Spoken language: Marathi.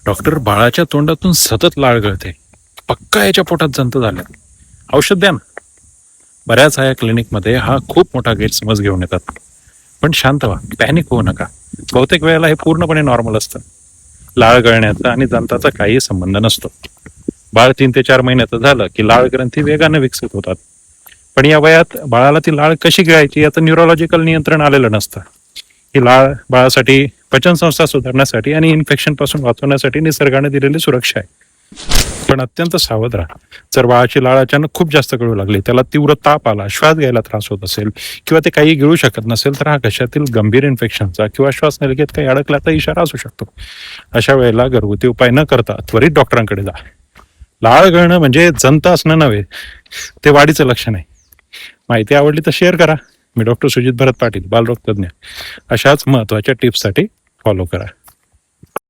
डॉक्टर, बाळाच्या तोंडातून सतत लाळ गळते, पक्का याच्या पोटात जंत झाल्या, औषध द्या ना. बऱ्याच आया क्लिनिकमध्ये हा खूप मोठा गैरसमज घेऊन येतात. पण शांत व्हा, पॅनिक होऊ नका. बहुतेक वेळेला हे पूर्णपणे नॉर्मल असतं. लाळ गळण्याचा आणि जंताचा काही संबंध नसतो. बाळ 3 ते 4 महिन्याचं झालं की लाळ ग्रंथी वेगाने विकसित होतात. पण या वयात बाळाला ती लाळ कशी गिळायची याचं न्यूरोलॉजिकल नियंत्रण आलेलं नसतं. ही लाळ बाळासाठी पचनसंस्था सुधारण्यासाठी आणि इन्फेक्शन पासून वाचवण्यासाठी निसर्गाने दिलेली सुरक्षा आहे. पण अत्यंत सावध राहा. जर बाळाची लाळ अचानक खूप जास्त गळू लागली, त्याला तीव्र ताप आला, श्वास घ्यायला त्रास होत असेल किंवा ते काही गिळू शकत नसेल, तर हा घशातील गंभीर इन्फेक्शनचा किंवा श्वासनलिकेत काही अडकल्याचा इशारा असू शकतो. अशा वेळेला घरगुती उपाय न करता त्वरित डॉक्टरांकडे जा. लाळ गळणं म्हणजे जंत असणं नव्हे, ते वाढीचं लक्षण आहे. माहिती आवडली तर शेअर करा. मी डॉक्टर सुजित भरत पाटील, बालरोग तज्ञ. अशाच महत्त्वाच्या टिप्ससाठी फॉलो करा.